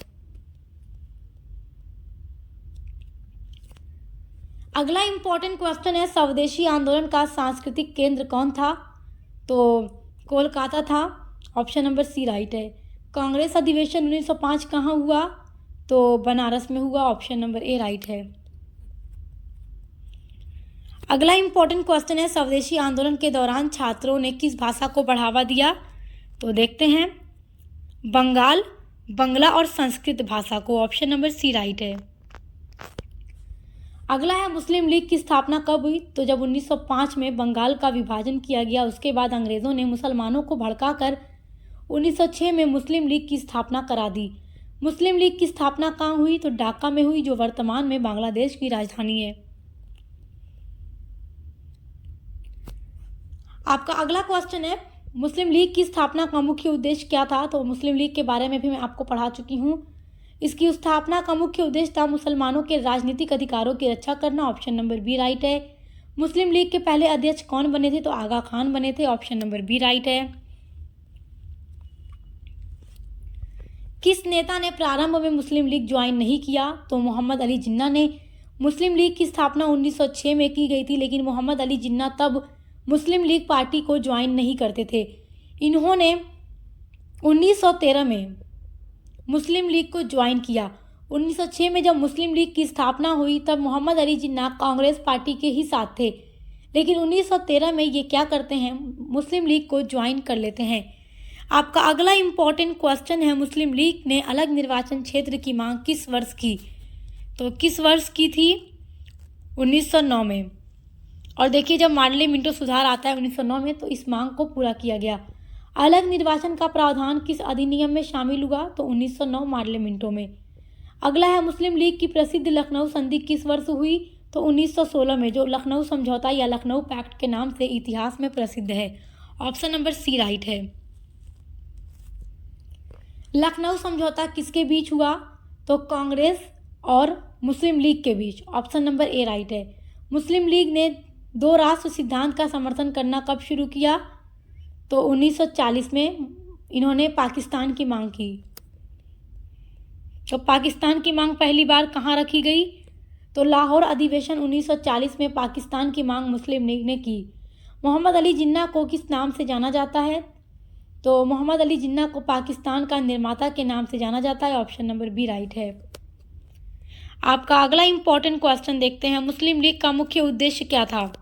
Speaker 1: अगला इंपॉर्टेंट क्वेश्चन है, स्वदेशी आंदोलन का सांस्कृतिक केंद्र कौन था? तो कोलकाता था, ऑप्शन नंबर सी राइट है। कांग्रेस अधिवेशन 1905 कहाँ हुआ? तो बनारस में हुआ, ऑप्शन नंबर ए राइट है। अगला इंपॉर्टेंट क्वेश्चन है, स्वदेशी आंदोलन के दौरान छात्रों ने किस भाषा को बढ़ावा दिया? तो देखते हैं, बंगाल, बंगला और संस्कृत भाषा को, ऑप्शन नंबर सी राइट है। अगला है, मुस्लिम लीग की स्थापना कब हुई? तो जब 1905 में बंगाल का विभाजन किया गया, उसके बाद अंग्रेजों ने मुसलमानों को भड़काकर 1906 में मुस्लिम लीग की स्थापना करा दी। मुस्लिम लीग की स्थापना कहाँ हुई? तो ढाका में हुई, जो वर्तमान में बांग्लादेश की राजधानी है। आपका अगला क्वेश्चन है, मुस्लिम लीग की स्थापना का मुख्य उद्देश्य क्या था? तो मुस्लिम लीग के बारे में भी मैं आपको पढ़ा चुकी हूँ। इसकी स्थापना का मुख्य उद्देश्य था मुसलमानों के राजनीतिक अधिकारों की रक्षा करना, ऑप्शन नंबर बी राइट है। मुस्लिम लीग के पहले अध्यक्ष कौन बने थे? तो आगा खान बने थे, ऑप्शन नंबर बी राइट है। किस नेता ने प्रारंभ में मुस्लिम लीग ज्वाइन नहीं किया? तो मोहम्मद अली जिन्ना ने। मुस्लिम लीग की स्थापना 1906 में की गई थी, लेकिन मोहम्मद अली जिन्ना तब मुस्लिम लीग पार्टी को ज्वाइन नहीं करते थे। इन्होंने 1913 में मुस्लिम लीग को ज्वाइन किया। 1906 में जब मुस्लिम लीग की स्थापना हुई तब मोहम्मद अली जिन्ना कांग्रेस पार्टी के ही साथ थे, लेकिन 1913 में ये क्या करते हैं, मुस्लिम लीग को ज्वाइन कर लेते हैं। आपका अगला इम्पॉर्टेंट क्वेश्चन है, मुस्लिम लीग ने अलग निर्वाचन क्षेत्र की मांग किस वर्ष की? तो किस वर्ष की थी? 1909 में। और देखिए, जब मार्ले मिंटो सुधार आता है 1909 में, तो इस मांग को पूरा किया गया। अलग निर्वाचन का प्रावधान किस अधिनियम में शामिल हुआ? तो 1909 मार्ले मिंटो में। अगला है, मुस्लिम लीग की प्रसिद्ध लखनऊ संधि किस वर्ष हुई? तो 1916 में, जो लखनऊ समझौता या लखनऊ पैक्ट के नाम से इतिहास में प्रसिद्ध है। ऑप्शन नंबर सी राइट है। लखनऊ समझौता किसके बीच हुआ? तो कांग्रेस और मुस्लिम लीग के बीच। ऑप्शन नंबर ए राइट है। मुस्लिम लीग ने दो राष्ट्र सिद्धांत का समर्थन करना कब शुरू किया? तो 1940 में इन्होंने पाकिस्तान की मांग की। तो पाकिस्तान की मांग पहली बार कहाँ रखी गई? तो लाहौर अधिवेशन 1940 में पाकिस्तान की मांग मुस्लिम लीग ने की। मोहम्मद अली जिन्ना को किस नाम से जाना जाता है? तो मोहम्मद अली जिन्ना को पाकिस्तान का निर्माता के नाम से जाना जाता है। ऑप्शन नंबर बी राइट है। आपका अगला इंपॉर्टेंट क्वेश्चन देखते हैं, मुस्लिम लीग का मुख्य उद्देश्य क्या था?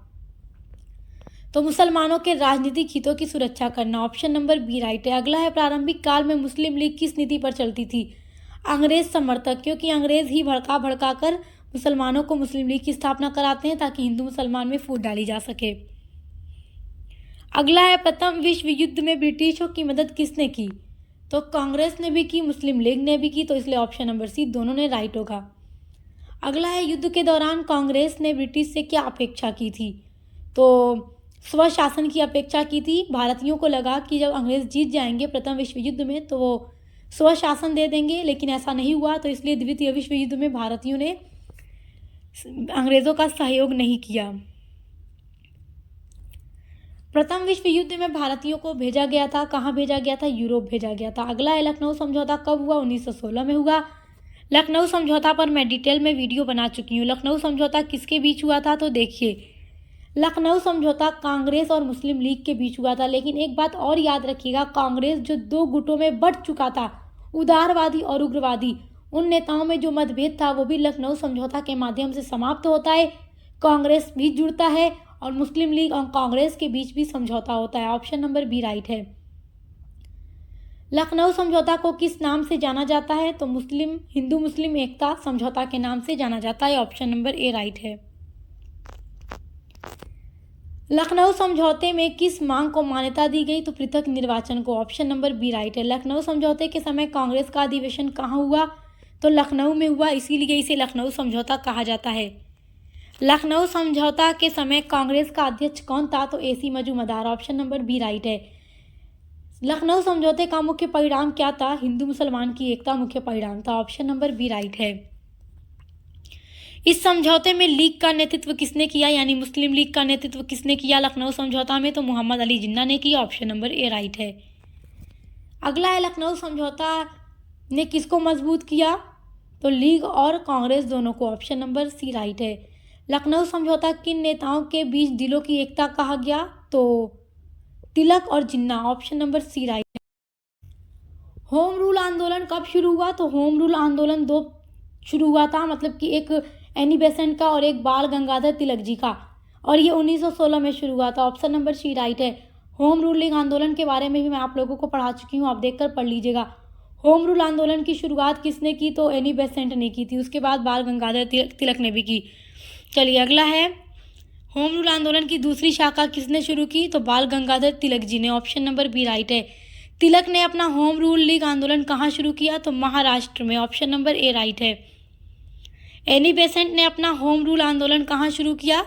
Speaker 1: तो मुसलमानों के राजनीतिक हितों की सुरक्षा करना। ऑप्शन नंबर बी राइट है। अगला है, प्रारंभिक काल में मुस्लिम लीग किस नीति पर चलती थी? अंग्रेज समर्थक, क्योंकि अंग्रेज ही भड़का कर मुसलमानों को मुस्लिम लीग की स्थापना कराते हैं ताकि हिंदू मुसलमान में फूट डाली जा सके। अगला है, प्रथम विश्व युद्ध में ब्रिटिशों की मदद किसने की? तो कांग्रेस ने भी की, मुस्लिम लीग ने भी की, तो इसलिए ऑप्शन नंबर सी दोनों ने राइट होगा। अगला है, युद्ध के दौरान कांग्रेस ने ब्रिटिश से क्या अपेक्षा की थी? तो स्वशासन की अपेक्षा की थी। भारतीयों को लगा कि जब अंग्रेज जीत जाएंगे प्रथम विश्व युद्ध में तो वो स्वशासन दे देंगे, लेकिन ऐसा नहीं हुआ, तो इसलिए द्वितीय विश्व युद्ध में भारतीयों ने अंग्रेजों का सहयोग नहीं किया। प्रथम विश्व युद्ध में भारतीयों को भेजा गया था, कहाँ भेजा गया था? यूरोप भेजा गया था। अगला है, लखनऊ समझौता कब हुआ? 1916 में हुआ। लखनऊ समझौता पर मैं डिटेल में वीडियो बना चुकी हूँ। लखनऊ समझौता किसके बीच हुआ था? तो देखिए, लखनऊ समझौता कांग्रेस और मुस्लिम लीग के बीच हुआ था, लेकिन एक बात और याद रखिएगा, कांग्रेस जो दो गुटों में बंट चुका था, उदारवादी और उग्रवादी, उन नेताओं में जो मतभेद था वो भी लखनऊ समझौता के माध्यम से समाप्त होता है। कांग्रेस भी जुड़ता है और मुस्लिम लीग और कांग्रेस के बीच भी समझौता होता है। ऑप्शन नंबर बी राइट है। लखनऊ समझौता को किस नाम से जाना जाता है? तो हिंदू मुस्लिम एकता समझौता के नाम से जाना जाता है। ऑप्शन नंबर ए राइट है। लखनऊ समझौते में किस मांग को मान्यता दी गई? तो पृथक निर्वाचन को। ऑप्शन नंबर बी राइट है। लखनऊ समझौते के समय कांग्रेस का अधिवेशन कहाँ हुआ? तो लखनऊ में हुआ, इसीलिए इसे लखनऊ समझौता कहा जाता है। लखनऊ समझौता के समय कांग्रेस का अध्यक्ष कौन था? तो AC Majumdar. Option number B right है। लखनऊ समझौते का मुख्य परिणाम क्या था? हिंदू मुसलमान की एकता मुख्य परिणाम था। ऑप्शन नंबर बी राइट है। इस समझौते में लीग का नेतृत्व किसने किया, यानी मुस्लिम लीग का नेतृत्व किसने किया लखनऊ समझौता में? तो मोहम्मद अली जिन्ना ने किया। ऑप्शन नंबर ए राइट है। अगला है, लखनऊ समझौता ने किसको मजबूत किया? तो लीग और कांग्रेस दोनों को। ऑप्शन नंबर सी राइट है। लखनऊ समझौता किन नेताओं के बीच दिलों की एकता कहा गया? तो तिलक और जिन्ना। ऑप्शन नंबर सी राइट है। होम रूल आंदोलन कब शुरू हुआ? तो होम रूल आंदोलन दो शुरू हुआ था, मतलब कि एक एनी बेसेंट का और एक बाल गंगाधर तिलक जी का, और ये 1916 में शुरू हुआ था। ऑप्शन नंबर सी राइट है। होम रूलिंग आंदोलन के बारे में भी मैं आप लोगों को पढ़ा चुकी हूँ, आप देखकर पढ़ लीजिएगा। होम रूल आंदोलन की शुरुआत किसने की? तो एनी बेसेंट ने की थी, उसके बाद बाल गंगाधर तिलक ने भी की। चलिए अगला है, होम रूल आंदोलन की दूसरी शाखा किसने शुरू की? तो बाल गंगाधर तिलक जी ने। ऑप्शन नंबर बी राइट है। तिलक ने अपना होम रूल लीग आंदोलन कहाँ शुरू किया? तो महाराष्ट्र में। ऑप्शन नंबर ए राइट है। एनी बेसेंट ने अपना होम रूल आंदोलन कहाँ शुरू किया?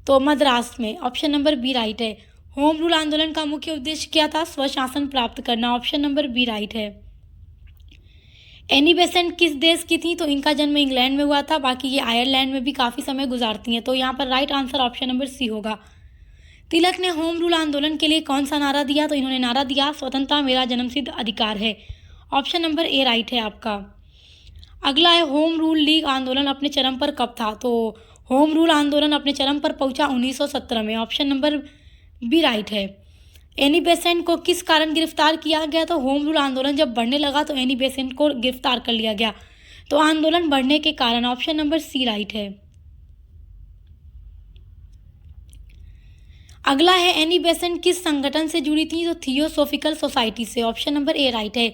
Speaker 1: तो मद्रास में। ऑप्शन नंबर बी राइट है। होम रूल आंदोलन का मुख्य उद्देश्य क्या था? स्वशासन प्राप्त करना। ऑप्शन नंबर बी राइट है। एनी बेसेंट किस देश की थी? तो इनका जन्म इंग्लैंड में हुआ था, बाकी ये आयरलैंड में भी काफ़ी समय गुजारती हैं, तो यहाँ पर right answer option number C होगा। तिलक ने होम रूल आंदोलन के लिए कौन सा नारा दिया? तो इन्होंने नारा दिया, स्वतंत्रता मेरा जन्मसिद्ध अधिकार है। ऑप्शन नंबर ए राइट है आपका। अगला है होम रूल लीग आंदोलन अपने चरम पर कब था? तो होम रूल आंदोलन अपने चरम पर पहुंचा 1917 में। ऑप्शन नंबर बी राइट है। एनी बेसेंट को किस कारण गिरफ्तार किया गया? तो होम रूल आंदोलन जब बढ़ने लगा तो एनी बेसेंट को गिरफ्तार कर लिया गया, तो आंदोलन बढ़ने के कारण। ऑप्शन नंबर सी राइट है। अगला है एनी बेसेंट किस संगठन से जुड़ी थी? तो थियोसोफिकल सोसाइटी से। ऑप्शन नंबर ए राइट है।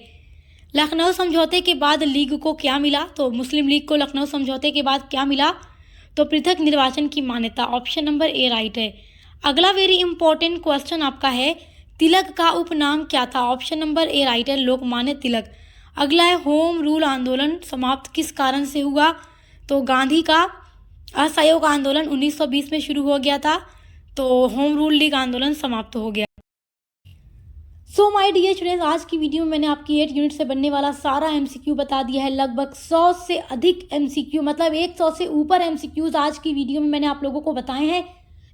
Speaker 1: लखनऊ समझौते के बाद लीग को क्या मिला? तो मुस्लिम लीग को लखनऊ समझौते के बाद क्या मिला? तो पृथक निर्वाचन की मान्यता। ऑप्शन नंबर ए राइट है। अगला वेरी इंपॉर्टेंट क्वेश्चन आपका है, तिलक का उपनाम क्या था? ऑप्शन नंबर ए राइट है, लोकमान्य तिलक। अगला है होम रूल आंदोलन समाप्त किस कारण से हुआ? तो गांधी का असहयोग आंदोलन 1920 में शुरू हो गया था, तो होम रूल लीग आंदोलन समाप्त हो गया। सो माय डियर स्टूडेंट्स, आज की वीडियो में मैंने आपकी 8 यूनिट से बनने वाला सारा एमसीक्यू बता दिया है। लगभग 100 से अधिक एमसीक्यू, मतलब 100 से ऊपर एमसीक्यूज आज की वीडियो में मैंने आप लोगों को बताए हैं,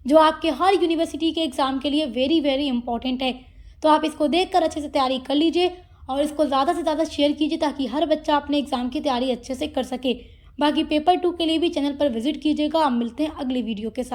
Speaker 1: जो आपके हर यूनिवर्सिटी के एग्जाम के लिए वेरी वेरी इंपॉर्टेंट है। तो आप इसको देखकर अच्छे से तैयारी कर लीजिए और इसको ज़्यादा से ज़्यादा शेयर कीजिए ताकि हर बच्चा अपने एग्जाम की तैयारी अच्छे से कर सके। बाकी पेपर 2 के लिए भी चैनल पर विजिट कीजिएगा। आप मिलते हैं अगली वीडियो के साथ।